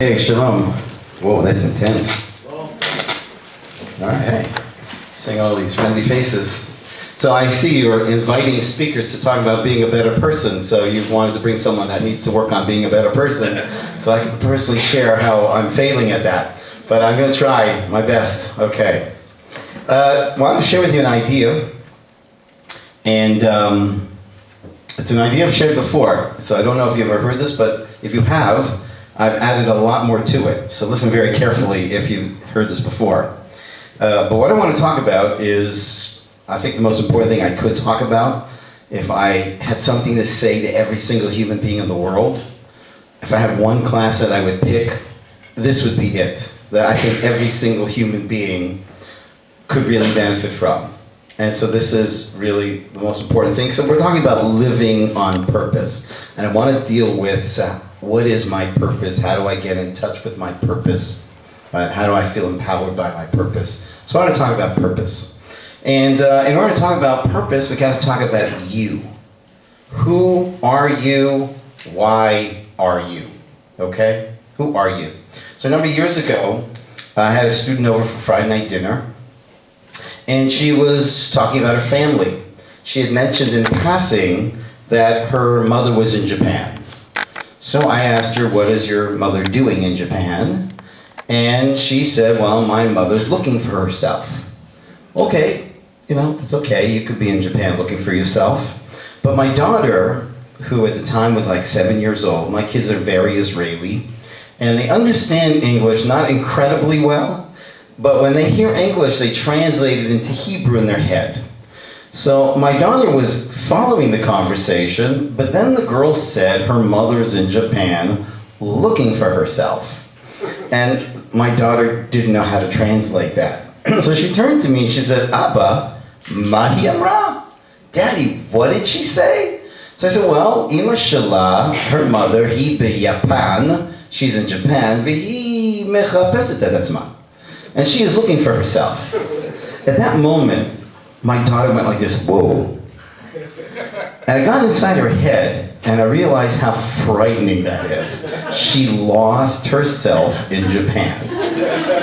Hey, shalom. Whoa, that's intense. All right, seeing all these friendly faces. So I see you're inviting speakers to talk about being a better person. So you've wanted to bring someone that needs to work on being a better person. So I can personally share how I'm failing at that. But I'm going to try my best. Okay. Well, I want to share with you an idea. And it's an idea I've shared before. So I don't know if you've ever heard this, but if you have, I've added a lot more to it. So listen very carefully if you've heard this before. But what I want to talk about is, I think the most important thing I could talk about, if I had something to say to every single human being in the world, if I had one class that I would pick, this would be it. That I think every single human being could really benefit from. And so this is really the most important thing. So we're talking about living on purpose. And I want to deal with what is my purpose? How do I get in touch with my purpose? How do I feel empowered by my purpose? So I want to talk about purpose. And in order to talk about purpose, we got to talk about you. Who are you? Why are you? Okay? Who are you? So a number of years ago, I had a student over for Friday night dinner. And she was talking about her family. She had mentioned in passing that her mother was in Japan. So I asked her, what is your mother doing in Japan? And she said, well, my mother's looking for herself. Okay, it's okay. You could be in Japan looking for yourself. But my daughter, who at the time was like 7 years old, my kids are very Israeli, and they understand English not incredibly well, but when they hear English, they translate it into Hebrew in their head. So my daughter was following the conversation, but then the girl said her mother's in Japan looking for herself. And my daughter didn't know how to translate that. So she turned to me and she said, Abba, mahi amra? Daddy, what did she say? So I said, well, Ima Shala, her mother, he be Japan, she's in Japan, vihi mechapeset etzma. And she is looking for herself. At that moment, my daughter went like this, whoa. And I got inside her head, and I realized how frightening that is. She lost herself in Japan.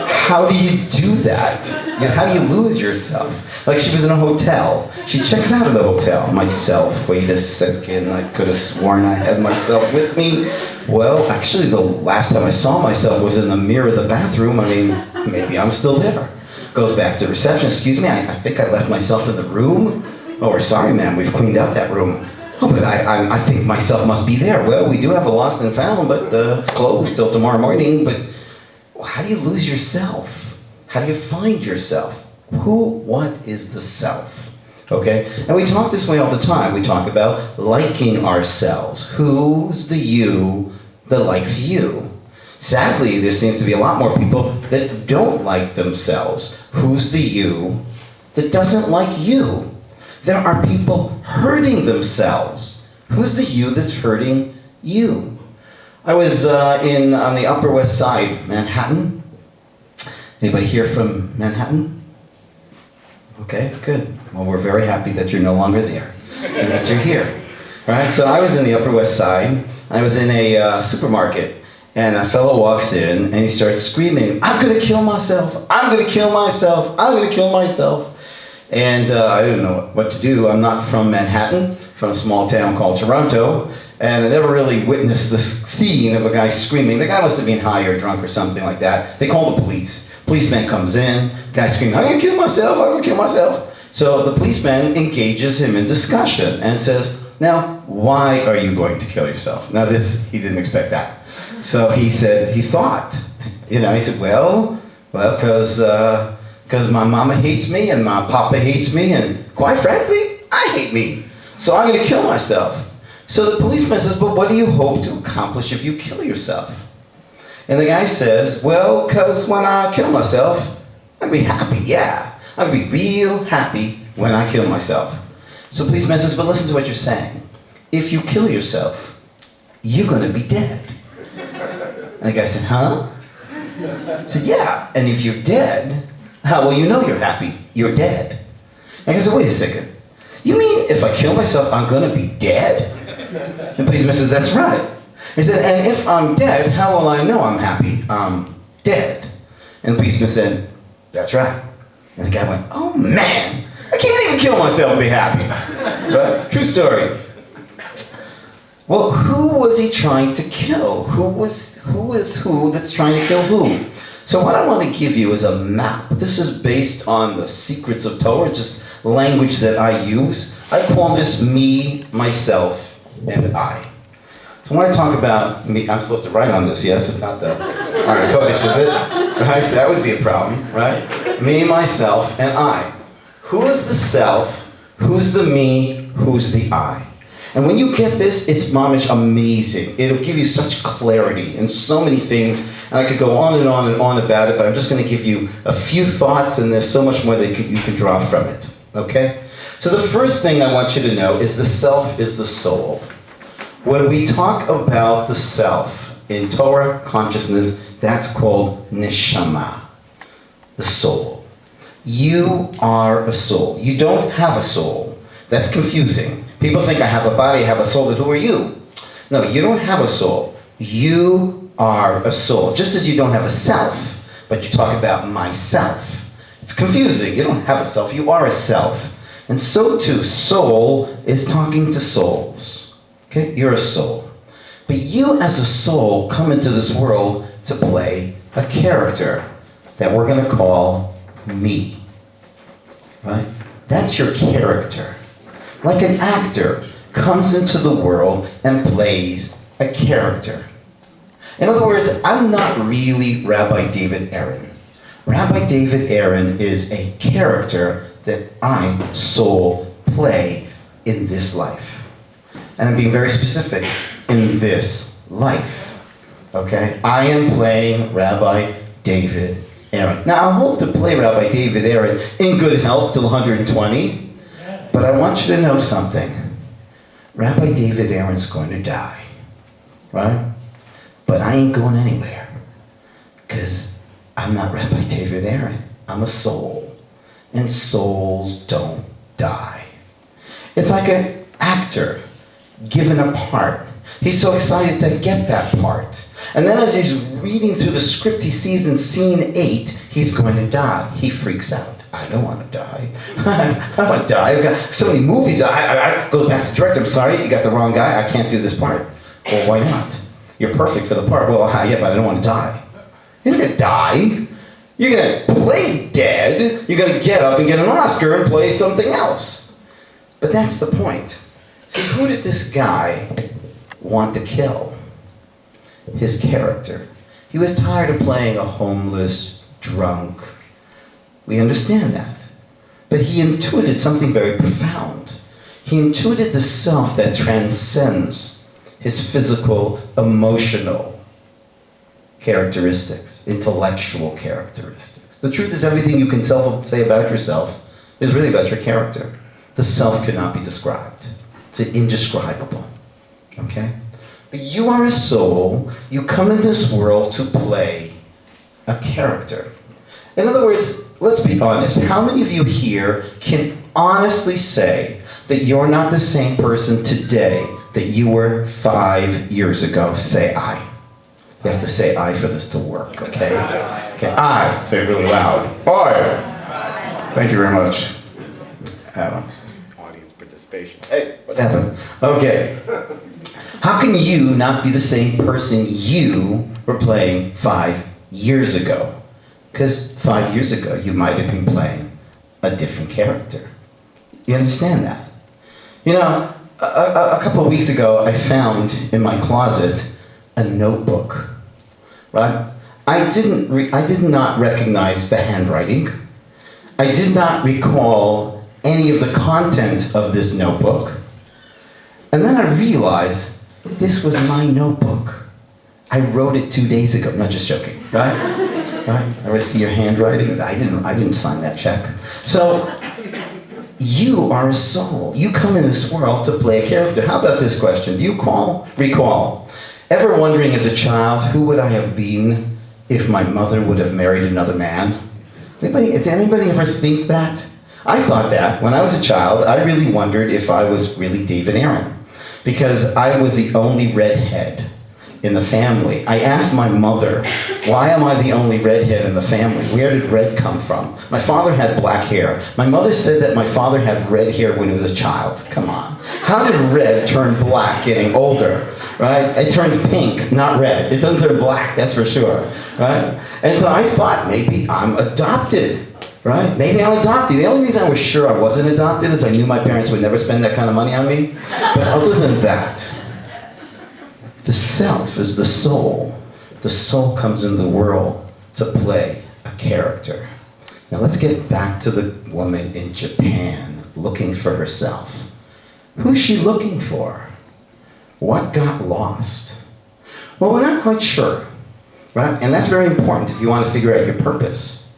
How do you do that? How do you lose yourself? Like she was in a hotel. She checks out of the hotel. Myself, wait a second, I could have sworn I had myself with me. Well, actually the last time I saw myself was in the mirror of the bathroom. I mean, maybe I'm still there. Goes back to reception, excuse me, I think I left myself in the room. Oh, we're sorry, ma'am, we've cleaned out that room. Oh, but I think myself must be there. Well, we do have a lost and found, but it's closed till tomorrow morning. But how do you lose yourself? How do you find yourself? What is the self? Okay? And we talk this way all the time. We talk about liking ourselves. Who's the you that likes you? Sadly, there seems to be a lot more people that don't like themselves. Who's the you that doesn't like you? There are people hurting themselves. Who's the you that's hurting you? I was on the Upper West Side, Manhattan. Anybody here from Manhattan? Okay, good. Well, we're very happy that you're no longer there and that you're here. All right, so I was in the Upper West Side. I was in a supermarket, and a fellow walks in, and he starts screaming, I'm going to kill myself. I'm going to kill myself. I'm going to kill myself. And I didn't know what to do. I'm not from Manhattan, from a small town called Toronto, and I never really witnessed this scene of a guy screaming. The guy must have been high or drunk or something like that. They call the police. Policeman comes in, guy screaming, I'm going to kill myself, I'm going to kill myself. So the policeman engages him in discussion and says, now, why are you going to kill yourself? Now this, he didn't expect that. So he said, he thought, he said, well, because my mama hates me and my papa hates me, and quite frankly, I hate me. So I'm going to kill myself. So the policeman says, but what do you hope to accomplish if you kill yourself? And the guy says, well, because when I kill myself, I'll be happy, yeah. I'll be real happy when I kill myself. So the policeman says, but listen to what you're saying. If you kill yourself, you're going to be dead. And the guy said, huh? I said, yeah, and if you're dead, how will you know you're happy? You're dead. And I said, wait a second. You mean if I kill myself, I'm going to be dead? And the policeman says, that's right. He said, and if I'm dead, how will I know I'm happy? I'm dead. And the policeman said, that's right. And the guy went, oh man, I can't even kill myself and be happy. Right? True story. Well, who was he trying to kill? Who is who that's trying to kill who? So what I want to give you is a map. This is based on the secrets of Torah, just language that I use. I call this me, myself, and I. So when I talk about me, I'm supposed to write on this, yes? It's not the Iron Kodesh, is it? Right? That would be a problem, right? Me, myself, and I. Who is the self? Who's the me? Who's the I? And when you get this, it's mamish amazing. It'll give you such clarity in so many things. And I could go on and on and on about it, but I'm just going to give you a few thoughts, and there's so much more that you can draw from it. Okay? So the first thing I want you to know is the self is the soul. When we talk about the self in Torah consciousness, that's called neshama, the soul. You are a soul. You don't have a soul. That's confusing. People think I have a body, I have a soul, but who are you? No, you don't have a soul. You are a soul. Just as you don't have a self, but you talk about myself. It's confusing. You don't have a self, you are a self. And so too, soul is talking to souls. Okay, you're a soul. But you as a soul come into this world to play a character that we're going to call me. Right? That's your character. Like an actor comes into the world and plays a character. In other words, I'm not really Rabbi David Aaron. Rabbi David Aaron is a character that I, soul, play in this life. And I'm being very specific, in this life. Okay? I am playing Rabbi David Aaron. Now, I hope to play Rabbi David Aaron in good health till 120. But I want you to know something. Rabbi David Aaron's going to die, right? But I ain't going anywhere, because I'm not Rabbi David Aaron. I'm a soul, and souls don't die. It's like an actor given a part. He's so excited to get that part. And then as he's reading through the script, he sees in scene 8, he's going to die. He freaks out. I don't want to die. I don't want to die. I've got so many movies. I goes back to director. I'm sorry, you got the wrong guy. I can't do this part. Well, why not? You're perfect for the part. Well, yeah, but I don't want to die. You're not going to die. You're going to play dead. You're going to get up and get an Oscar and play something else. But that's the point. See, who did this guy want to kill? His character. He was tired of playing a homeless, drunk. We understand that. But he intuited something very profound. He intuited the self that transcends his physical, emotional characteristics, intellectual characteristics. The truth is, everything you can say about yourself is really about your character. The self cannot be described. It's indescribable. Okay? But you are a soul. You come in this world to play a character. In other words, let's be honest. How many of you here can honestly say that you're not the same person today that you were 5 years ago? Say I. You have to say I for this to work, okay? Okay, I. Say it really loud. I. Thank you very much. Audience participation. Hey, what happened? Okay. How can you not be the same person you were playing 5 years ago? Because 5 years ago, you might have been playing a different character. You understand that? You know, a couple of weeks ago, I found in my closet a notebook, right? I did not recognize the handwriting. I did not recall any of the content of this notebook. And then I realized this was my notebook. I wrote it 2 days ago. Not just joking, right? Right? I see your handwriting. I didn't sign that check. So, you are a soul. You come in this world to play a character. How about this question? Do you recall, ever wondering as a child, who would I have been if my mother would have married another man? Does anybody ever think that? I thought that. When I was a child, I really wondered if I was really David Aaron. Because I was the only redhead. in the family. I asked my mother, why am I the only redhead in the family? Where did red come from? My father had black hair. My mother said that my father had red hair when he was a child. Come on. How did red turn black getting older, right? It turns pink, not red. It doesn't turn black, that's for sure, right? And so I thought maybe I'm adopted, right? Maybe I'm adopted. The only reason I was sure I wasn't adopted is I knew my parents would never spend that kind of money on me. But other than that, the self is the soul. The soul comes into the world to play a character. Now let's get back to the woman in Japan looking for herself. Who's she looking for? What got lost? Well, we're not quite sure, right? And that's very important if you want to figure out your purpose.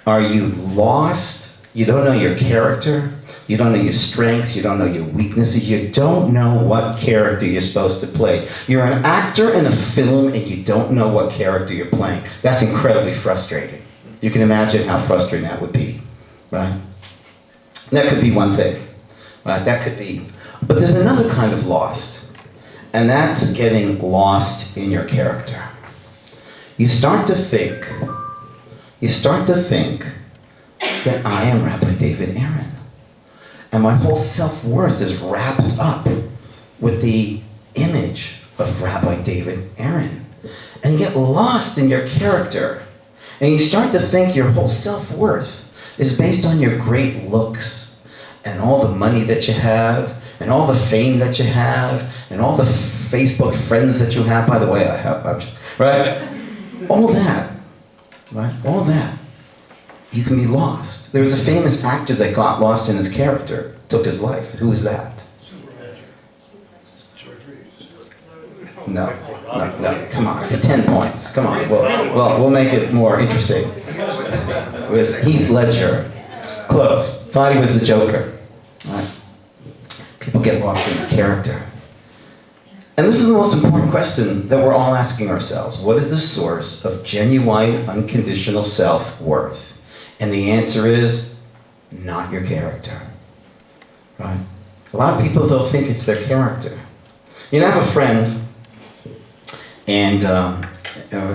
Are you lost? You don't know your character. You don't know your strengths, you don't know your weaknesses, you don't know what character you're supposed to play. You're an actor in a film and you don't know what character you're playing. That's incredibly frustrating. You can imagine how frustrating that would be, right? That could be one thing, right? That could be. But there's another kind of lost, and that's getting lost in your character. You start to think that I am Rabbi David Aaron. And my whole self-worth is wrapped up with the image of Rabbi David Aaron. And you get lost in your character. And you start to think your whole self-worth is based on your great looks and all the money that you have and all the fame that you have and all the Facebook friends that you have. By the way, I have, right? All that, right? All that. You can be lost. There was a famous actor that got lost in his character, took his life. Who was that? No, come on, for 10 points. Come on, we'll make it more interesting. It was Heath Ledger. Close. Thought he was the Joker. Right. People get lost in their character. And this is the most important question that we're all asking ourselves. What is the source of genuine, unconditional self-worth? And the answer is, not your character, right? A lot of people, they'll think it's their character. You know, I have a friend, and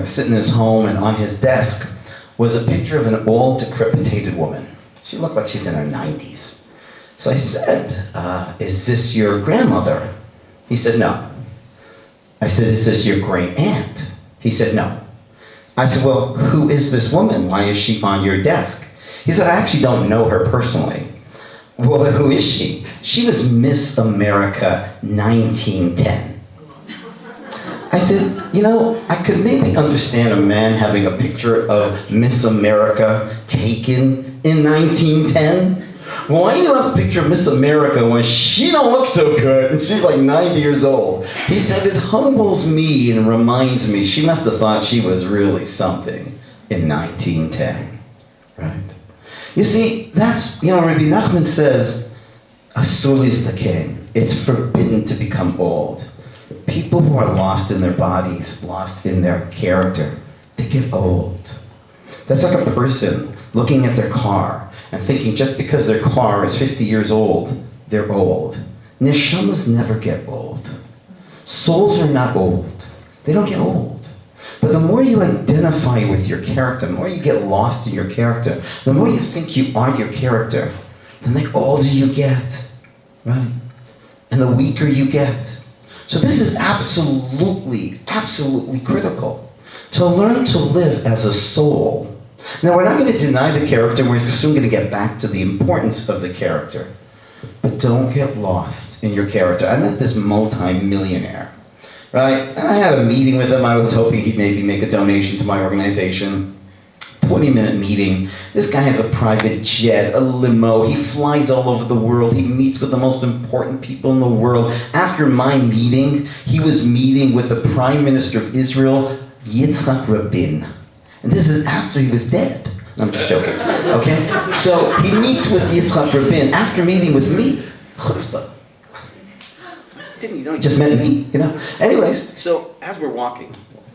sitting in his home, and on his desk was a picture of an old, decrepitated woman. She looked like she's in her 90s. So I said, is this your grandmother? He said, no. I said, is this your great aunt? He said, no. I said, well, who is this woman? Why is she on your desk? He said, I actually don't know her personally. Well, then who is she? She was Miss America 1910. I said, you know, I could maybe understand a man having a picture of Miss America taken in 1910. Why do you have a picture of Miss America when she don't look so good and she's like 90 years old? He said, it humbles me and reminds me she must have thought she was really something in 1910, right? You see, that's, you know, Rabbi Nachman says, Asur lizdaken, it's forbidden to become old. People who are lost in their bodies, lost in their character, they get old. That's like a person looking at their car and thinking just because their car is 50 years old, they're old. Neshamas never get old. Souls are not old. They don't get old. But the more you identify with your character, the more you get lost in your character, the more you think you are your character, then the older you get, right? And the weaker you get. So this is absolutely, absolutely critical. To learn to live as a soul. Now, we're not going to deny the character, we're soon going to get back to the importance of the character. But don't get lost in your character. I met this multi-millionaire, right? And I had a meeting with him. I was hoping he'd maybe make a donation to my organization. 20-minute meeting. This guy has a private jet, a limo. He flies all over the world. He meets with the most important people in the world. After my meeting, he was meeting with the Prime Minister of Israel, Rabbi. And this is after he was dead. No, I'm just joking, okay? So he meets with Rabbi after meeting with me. Chutzpah. Didn't you know he just met me, you know? Anyways, so as we're walking,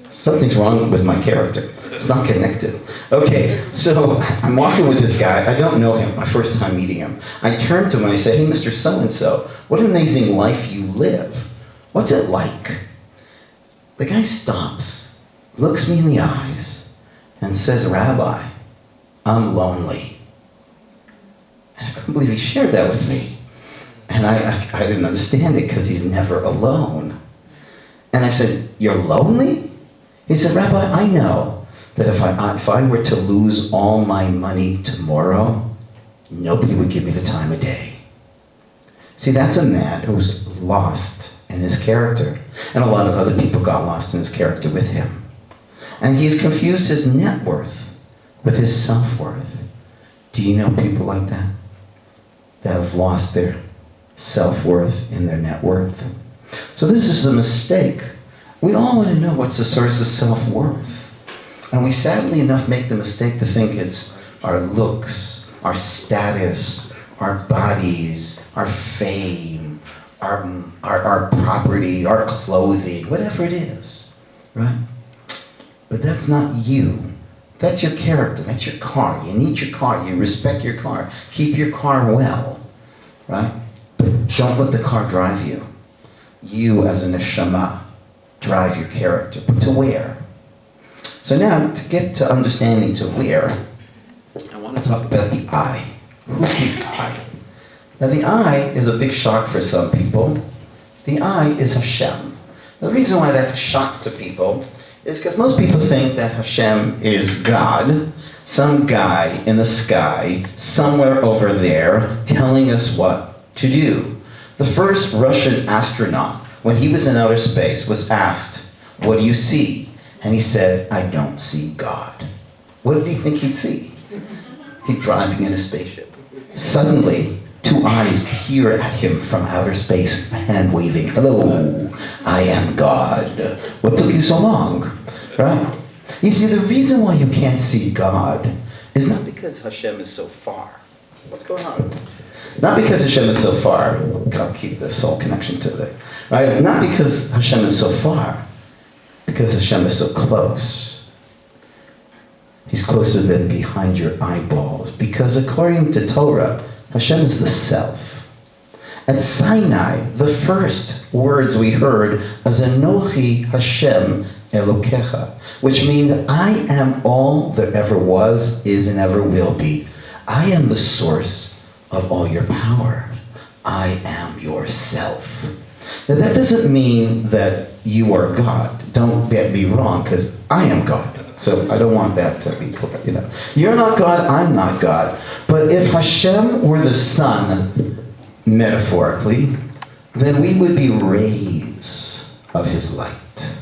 something's wrong with my character. It's not connected. Okay, so I'm walking with this guy. I don't know him, my first time meeting him. I turned to him and I said, hey, Mr. So-and-so, what an amazing life you live. What's it like? The guy stops, looks me in the eyes, and says, Rabbi, I'm lonely. And I couldn't believe he shared that with me. And I didn't understand it because he's never alone. And I said, you're lonely? He said, Rabbi, I know that if I were to lose all my money tomorrow, nobody would give me the time of day. See, that's a man who's lost in his character. And a lot of other people got lost in his character with him. And he's confused his net worth with his self-worth. Do you know people like that? That have lost their self-worth in their net worth? So this is a mistake. We all want to know what's the source of self-worth. And we sadly enough make the mistake to think it's our looks, our status, our bodies, our fame, our property, our clothing, whatever it is, right? But that's not you. That's your character, that's your car. You need your car, you respect your car. Keep your car well, right? But don't let the car drive you. You as a neshama drive your character, but to where? So now, to get to understanding to where, I want to talk about the I. Who's the I? Now the I is a big shock for some people. The I is Hashem. The reason why that's a shock to people is because most people think that Hashem is God, some guy in the sky, somewhere over there, telling us what to do. The first Russian astronaut, when he was in outer space, was asked, what do you see? And he said, I don't see God. What did he think he'd see? He's driving in a spaceship. Suddenly, two eyes peer at him from outer space, hand waving, hello, I am God. What took you so long? Right? You see, the reason why you can't see God is not because Hashem is so far. What's going on? Not because Hashem is so far. I'll keep the soul connection to it. Right? Not because Hashem is so far. Because Hashem is so close. He's closer than behind your eyeballs. Because according to Torah, Hashem is the self. At Sinai, the first words we heard was Anochi Hashem Elokecha, which means I am all there ever was, is, and ever will be. I am the source of all your power. I am yourself. Now that doesn't mean that you are God. Don't get me wrong, because I am God. So I don't want that to be clear. You know, you're not God, I'm not God. But if Hashem were the sun, metaphorically, then we would be rays of his light.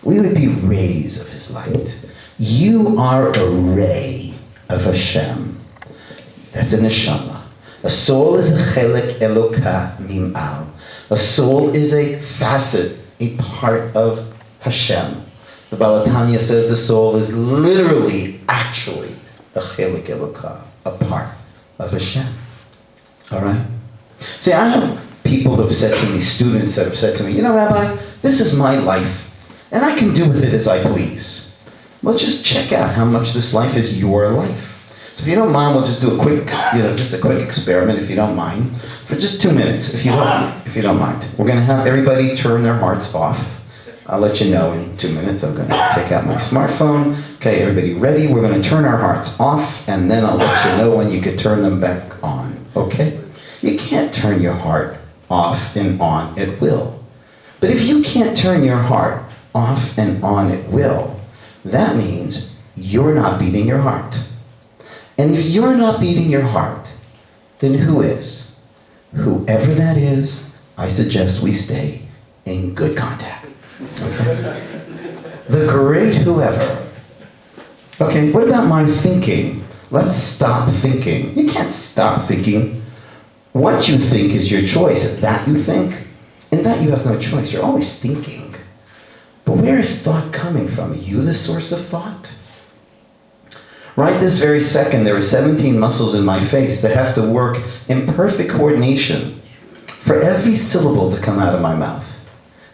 We would be rays of his light. You are a ray of Hashem. That's a neshama. A soul is a chelek eloka mim'al. A soul is a facet, a part of Hashem. The Baal HaTanya says the soul is literally, actually, a chelek eloka, a part of Hashem. All right? See, I have people who have said to me, students that have said to me, you know, Rabbi, this is my life, and I can do with it as I please. Let's just check out how much this life is your life. So if you don't mind, we'll just do a quick, just a quick experiment, if you don't mind, for just 2 minutes, if you don't mind. We're going to have everybody turn their hearts off. I'll let you know in 2 minutes. I'm going to take out my smartphone. Okay, everybody ready? We're going to turn our hearts off, and then I'll let you know when you can turn them back on. Okay? You can't turn your heart off and on at will. But if you can't turn your heart off and on at will, that means you're not beating your heart. And if you're not beating your heart, then who is? Whoever that is, I suggest we stay in good contact. Okay? The great whoever. Okay, what about my thinking? Let's stop thinking. You can't stop thinking. What you think is your choice. That you think, and that you have no choice. You're always thinking. But where is thought coming from? Are you the source of thought? Right this very second, there are 17 muscles in my face that have to work in perfect coordination for every syllable to come out of my mouth.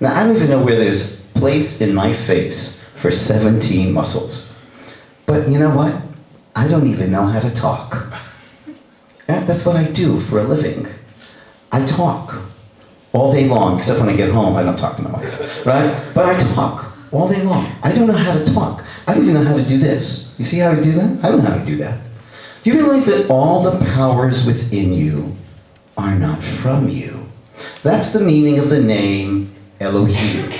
Now, I don't even know where there's place in my face for 17 muscles. But you know what? I don't even know how to talk. Yeah, that's what I do for a living. I talk. all day long, except when I get home, I don't talk to my wife, right? But I talk all day long. I don't know how to talk. I don't even know how to do this. You see how I do that? I don't know how to do that. Do you realize that all the powers within you are not from you? That's the meaning of the name Elohim.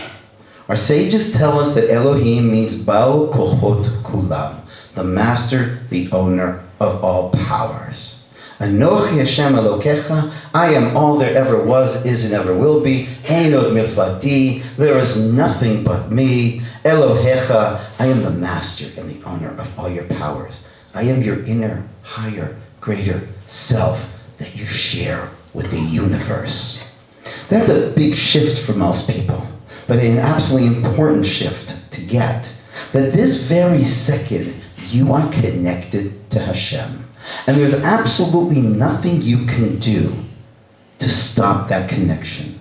Our sages tell us that Elohim means Baal Kochot Kulam, the master, the owner of all powers. Anochi Hashem Elokecha, I am all there ever was, is, and ever will be. Ein od milvadi, there is nothing but me. Elohecha, I am the master and the owner of all your powers. I am your inner, higher, greater self that you share with the universe. That's a big shift for most people, but an absolutely important shift to get. That this very second, you are connected to Hashem. And there's absolutely nothing you can do to stop that connection.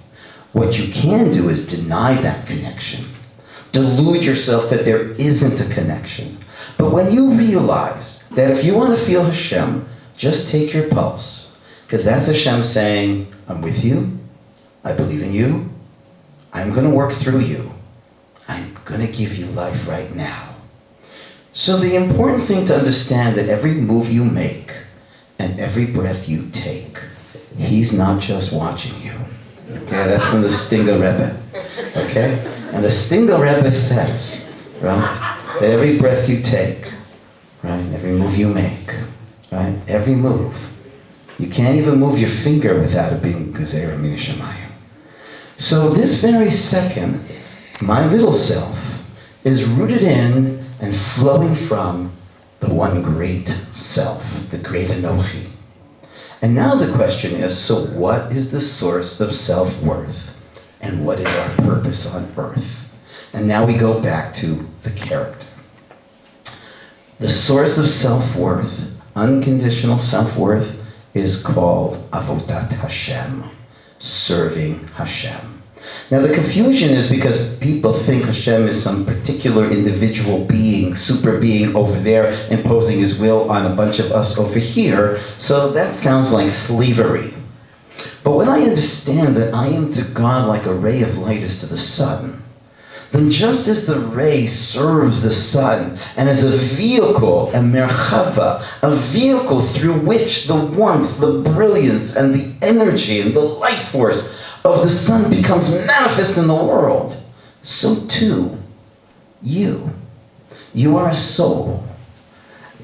What you can do is deny that connection. Delude yourself that there isn't a connection. But when you realize that if you want to feel Hashem, just take your pulse. Because that's Hashem saying, I'm with you, I believe in you, I'm going to work through you, I'm going to give you life right now. So the important thing to understand that every move you make and every breath you take, he's not just watching you. Okay, that's from the Stinger Rebbe. Okay? And the Stinger Rebbe says, right, that every breath you take, right, every move you make, right, every move, you can't even move your finger without it being Gezerah Min Shamayim. So this very second, my little self is rooted in and flowing from the one great self, the great Anochi. And now the question is, so what is the source of self-worth? And what is our purpose on earth? And now we go back to the character. The source of self-worth, unconditional self-worth, is called Avodat Hashem, serving Hashem. Now the confusion is because people think Hashem is some particular individual being, super being over there, imposing his will on a bunch of us over here, so that sounds like slavery. But when I understand that I am to God like a ray of light is to the sun, then just as the ray serves the sun and as a vehicle, a merchava, a vehicle through which the warmth, the brilliance, and the energy and the life force of the sun becomes manifest in the world, so too, you are a soul.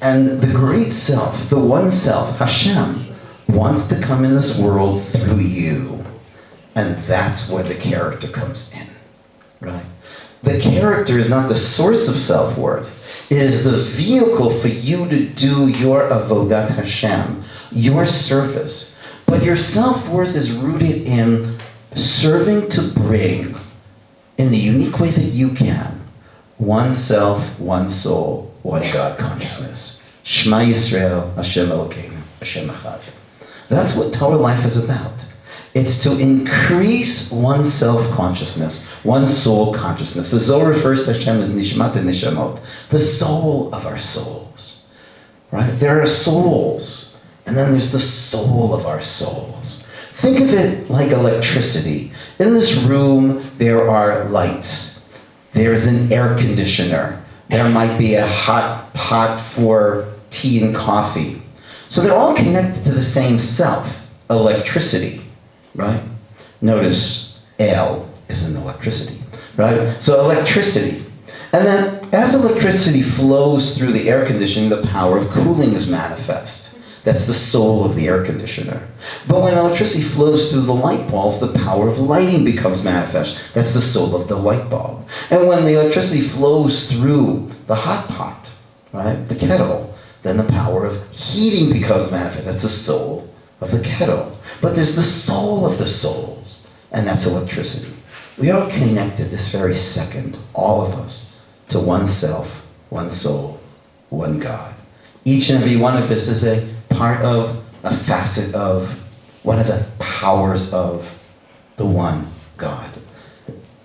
And the great self, the one self, Hashem, wants to come in this world through you. And that's where the character comes in, right? The character is not the source of self-worth. It is the vehicle for you to do your avodat Hashem, your service. But your self-worth is rooted in serving to bring, in the unique way that you can, one self, one soul, one God consciousness. Shema Yisrael, Hashem Elokeinu, Hashem Echad. That's what Torah life is about. It's to increase one's self-consciousness, one's soul consciousness. The Zohar refers to Hashem as Nishmat and Nishamot, the soul of our souls. Right? There are souls, and then there's the soul of our souls. Think of it like electricity. In this room, there are lights. There's an air conditioner. There might be a hot pot for tea and coffee. So they're all connected to the same self, electricity, right? Notice L is an electricity, right? So electricity. And then as electricity flows through the air conditioning, the power of cooling is manifest. That's the soul of the air conditioner. But when electricity flows through the light bulbs, the power of lighting becomes manifest. That's the soul of the light bulb. And when the electricity flows through the hot pot, right, the kettle, then the power of heating becomes manifest. That's the soul of the kettle. But there's the soul of the souls, and that's electricity. We are connected this very second, all of us, to one self, one soul, one God. Each and every one of us is a part of, a facet of, one of the powers of the one God.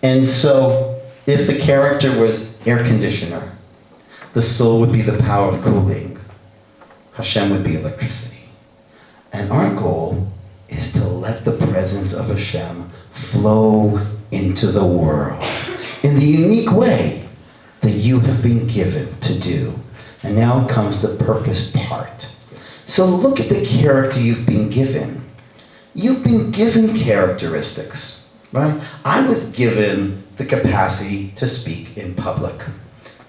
And so, if the character was air conditioner, the soul would be the power of cooling. Hashem would be electricity. And our goal is to let the presence of Hashem flow into the world in the unique way that you have been given to do. And now comes the purpose part. So look at the character you've been given. You've been given characteristics, right? I was given the capacity to speak in public.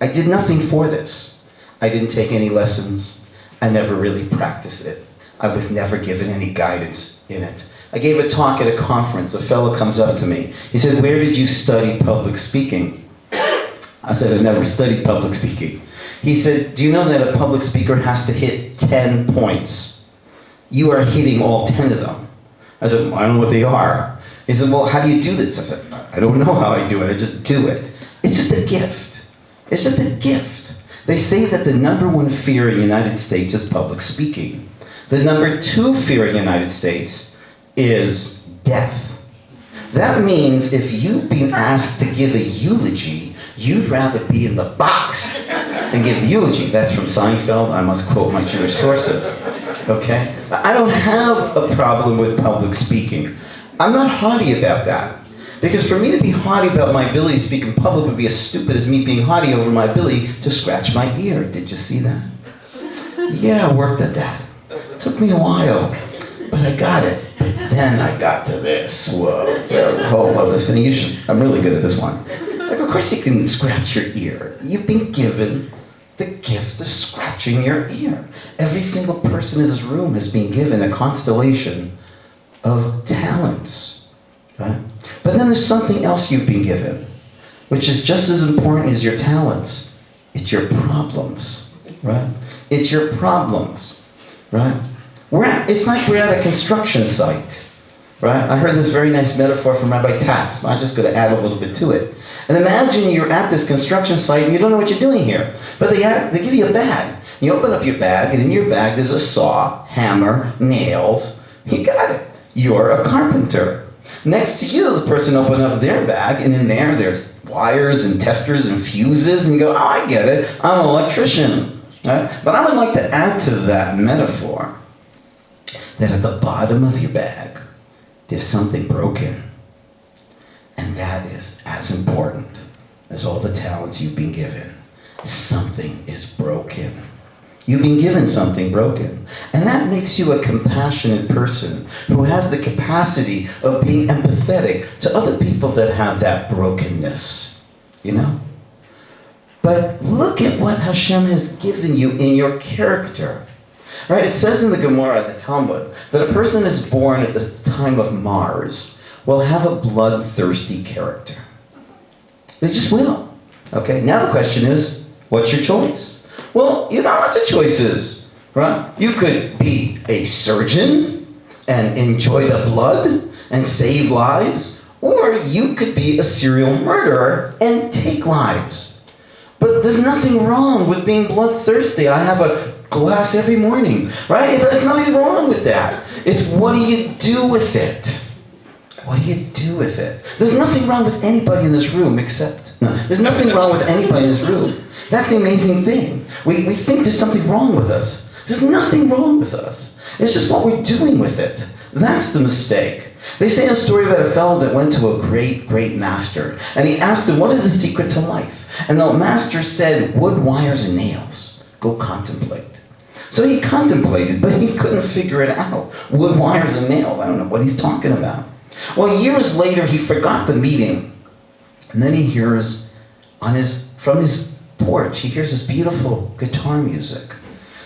I did nothing for this. I didn't take any lessons. I never really practiced it. I was never given any guidance in it. I gave a talk at a conference. A fellow comes up to me. He said, "Where did you study public speaking?" I said, "I never studied public speaking." He said, "Do you know that a public speaker has to hit 10 points? You are hitting all 10 of them." I said, "I don't know what they are." He said, "Well, how do you do this?" I said, "I don't know how I do it. I just do it." It's just a gift. It's just a gift. They say that the #1 fear in the United States is public speaking. The #2 fear in the United States is death. That means if you've been asked to give a eulogy, you'd rather be in the box than give the eulogy. That's from Seinfeld. I must quote my Jewish sources. Okay? I don't have a problem with public speaking. I'm not haughty about that. Because for me to be haughty about my ability to speak in public would be as stupid as me being haughty over my ability to scratch my ear. Did you see that? Yeah, I worked at that. It took me a while, but I got it. But then I got to this. Whoa, a whole other thing. I'm really good at this one. Like, of course you can scratch your ear. You've been given the gift of scratching your ear. Every single person in this room has been given a constellation of talents. Right? But then there's something else you've been given, which is just as important as your talents. It's your problems, right? It's your problems, right? It's like we're at a construction site, right? I heard this very nice metaphor from Rabbi Tatz. I'm just going to add a little bit to it. And imagine you're at this construction site and you don't know what you're doing here. But they give you a bag. You open up your bag, and in your bag there's a saw, hammer, nails. You got it. You're a carpenter. Next to you, the person opened up their bag, and in there's wires and testers and fuses, and you go, "Oh, I get it. I'm an electrician." Right? But I would like to add to that metaphor that at the bottom of your bag, there's something broken. And that is as important as all the talents you've been given. Something is broken. You've been given something broken. And that makes you a compassionate person who has the capacity of being empathetic to other people that have that brokenness, you know? But look at what Hashem has given you in your character. Right? It says in the Gemara, the Talmud, that a person is born at the time of Mars will have a bloodthirsty character. They just will. Okay? Now the question is, what's your choice? Well, you got lots of choices, right? You could be a surgeon and enjoy the blood and save lives, or you could be a serial murderer and take lives. But there's nothing wrong with being bloodthirsty. I have a glass every morning, right? There's nothing wrong with that. It's what do you do with it? What do you do with it? There's nothing wrong with anybody in this room there's nothing wrong with anybody in this room. That's the amazing thing. We think there's something wrong with us. There's nothing wrong with us. It's just what we're doing with it. That's the mistake. They say a story about a fellow that went to a great, great master, and he asked him, "What is the secret to life?" And the master said, "Wood, wires, and nails. Go contemplate." So he contemplated, but he couldn't figure it out. Wood, wires, and nails. I don't know what he's talking about. Well, years later, he forgot the meeting. And then he hears from his porch, he hears this beautiful guitar music.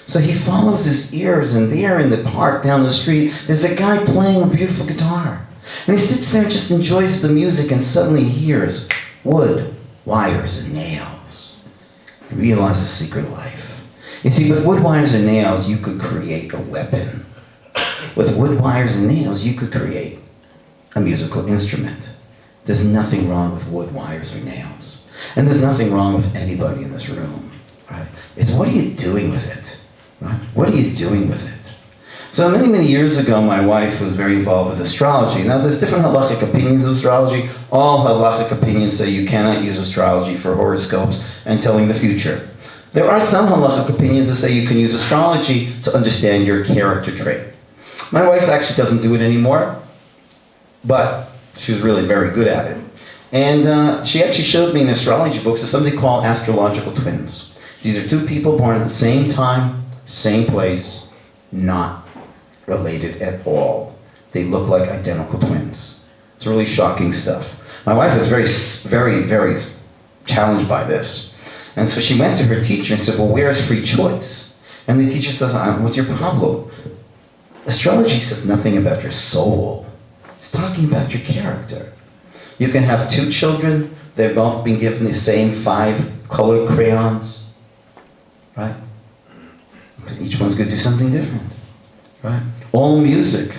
So he follows his ears, and there in the park down the street, there's a guy playing a beautiful guitar. And he sits there and just enjoys the music, and suddenly he hears wood, wires, and nails. He realizes the secret of life. You see, with wood, wires, and nails, you could create a weapon. With wood, wires, and nails, you could create a musical instrument. There's nothing wrong with wood, wires, or nails. And there's nothing wrong with anybody in this room, right? It's what are you doing with it, right? What are you doing with it? So many, many years ago, my wife was very involved with astrology. Now, there's different halachic opinions of astrology. All halachic opinions say you cannot use astrology for horoscopes and telling the future. There are some halachic opinions that say you can use astrology to understand your character trait. My wife actually doesn't do it anymore, but She was really very good at it. And she actually showed me in astrology books something called astrological twins. These are two people born at the same time, same place, not related at all. They look like identical twins. It's really shocking stuff. My wife was very challenged by this. And so she went to her teacher and said, well, where's free choice? And the teacher says, what's your problem? Astrology says nothing about your soul. It's talking about your character. You can have two children, they've both been given the same 5 colored crayons, right? Each one's going to do something different, right? All music,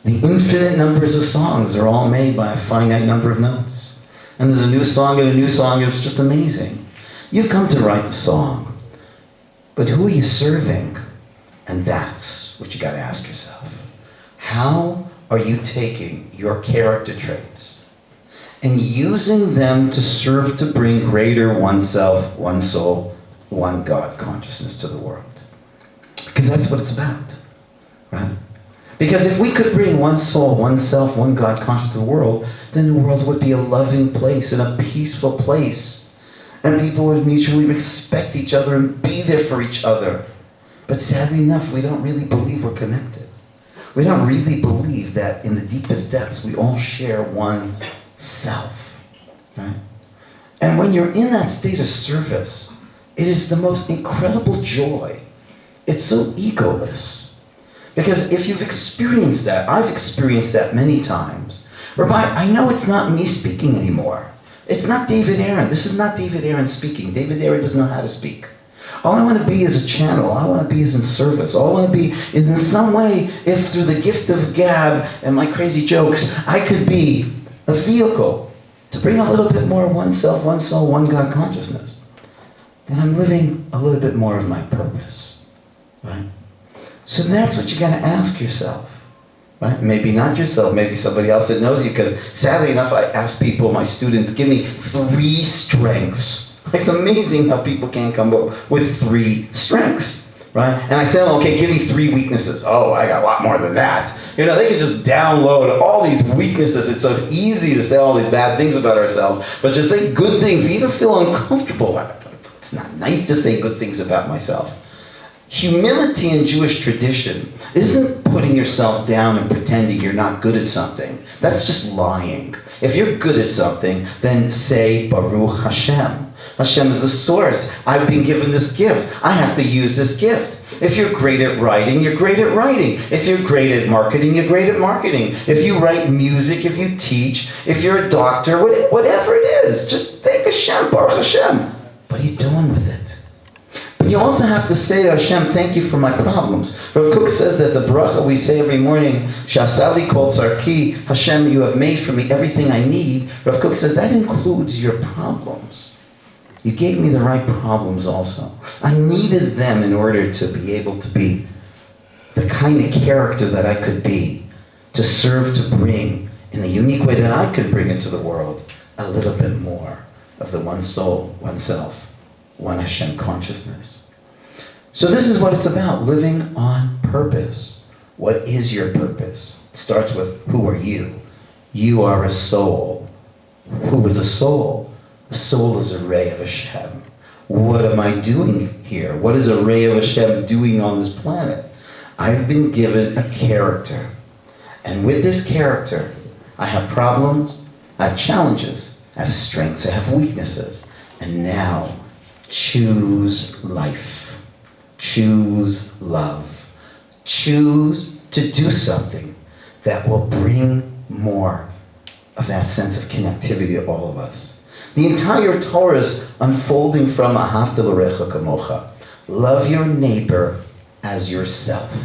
the infinite numbers of songs are all made by a finite number of notes. And there's a new song and a new song, and it's just amazing. You've come to write the song, but who are you serving? And that's what you got to ask yourself. How are you taking your character traits and using them to serve to bring greater oneself, one soul, one God consciousness to the world? Because that's what it's about, right? Because if we could bring one soul, one self, one God consciousness to the world, then the world would be a loving place and a peaceful place. And people would mutually respect each other and be there for each other. But sadly enough, we don't really believe we're connected. We don't really believe that in the deepest depths we all share one self, right? And when you're in that state of service, it is the most incredible joy. It's so egoless. Because if you've experienced that, I've experienced that many times. Rabbi, I know it's not me speaking anymore. It's not David Aaron. This is not David Aaron speaking. David Aaron doesn't know how to speak. All I want to be is a channel. All I want to be is in service. All I want to be is in some way, if through the gift of gab and my crazy jokes, I could be a vehicle to bring a little bit more oneself, one soul, one God consciousness, then I'm living a little bit more of my purpose, right? So that's what you got to ask yourself, right? Maybe not yourself, maybe somebody else that knows you, because sadly enough, I ask people, my students, give me 3 strengths. It's amazing how people can come up with 3 strengths, right? And I say, okay, give me 3 weaknesses. Oh, I got a lot more than that. You know, they can just download all these weaknesses. It's so easy to say all these bad things about ourselves, but just say good things. We even feel uncomfortable. It's not nice to say good things about myself. Humility in Jewish tradition isn't putting yourself down and pretending you're not good at something. That's just lying. If you're good at something, then say Baruch Hashem. Hashem is the source. I've been given this gift. I have to use this gift. If you're great at writing, you're great at writing. If you're great at marketing, you're great at marketing. If you write music, if you teach, if you're a doctor, whatever it is, just thank Hashem, Baruch Hashem. What are you doing with it? But you also have to say to Hashem, thank you for my problems. Rav Kook says that the bracha we say every morning, Shasali kol tzarki, Hashem, you have made for me everything I need. Rav Kook says that includes your problems. You gave me the right problems also. I needed them in order to be able to be the kind of character that I could be, to serve, to bring, in the unique way that I could bring into the world, a little bit more of the one soul, one self, one Hashem consciousness. So this is what it's about, living on purpose. What is your purpose? It starts with, who are you? You are a soul. Who is a soul? The soul is a ray of Hashem. What am I doing here? What is a ray of Hashem doing on this planet? I've been given a character. And with this character, I have problems, I have challenges, I have strengths, I have weaknesses. And now, choose life. Choose love. Choose to do something that will bring more of that sense of connectivity to all of us. The entire Torah is unfolding from Ahavta l'recha kamocha. Love your neighbor as yourself.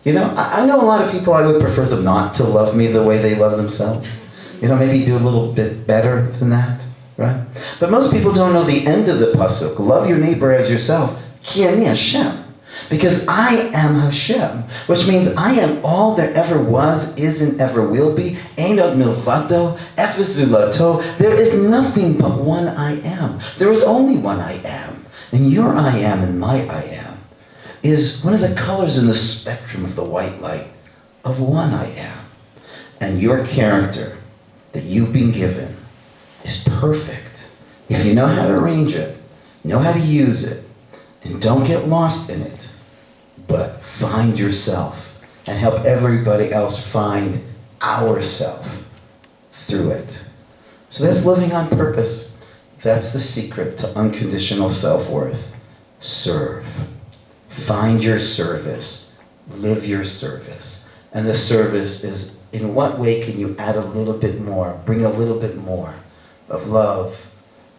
You know, I know a lot of people, I would prefer them not to love me the way they love themselves. You know, maybe do a little bit better than that, right? But most people don't know the end of the pasuk. Love your neighbor as yourself. Ki ani Hashem. Because I am Hashem, which means I am all there ever was, is, and ever will be. Ein od milvado, efes zulato. There is nothing but one I am. There is only one I am. And your I am and my I am is one of the colors in the spectrum of the white light of one I am. And your character that you've been given is perfect. If you know how to arrange it, know how to use it, and don't get lost in it, but find yourself and help everybody else find ourself through it. So that's living on purpose. That's the secret to unconditional self-worth. Serve. Find your service. Live your service. And the service is, in what way can you add a little bit more, bring a little bit more of love,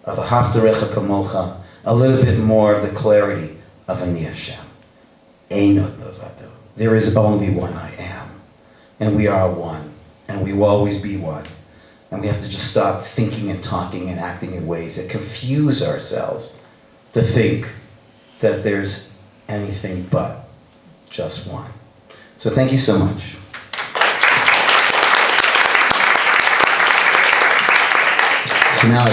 of ahavtarecha kamocha, a little bit more of the clarity of Ani Hashem. Einod levado. There is only one I am. And we are one. And we will always be one. And we have to just stop thinking and talking and acting in ways that confuse ourselves to think that there's anything but just one. So thank you so much. So now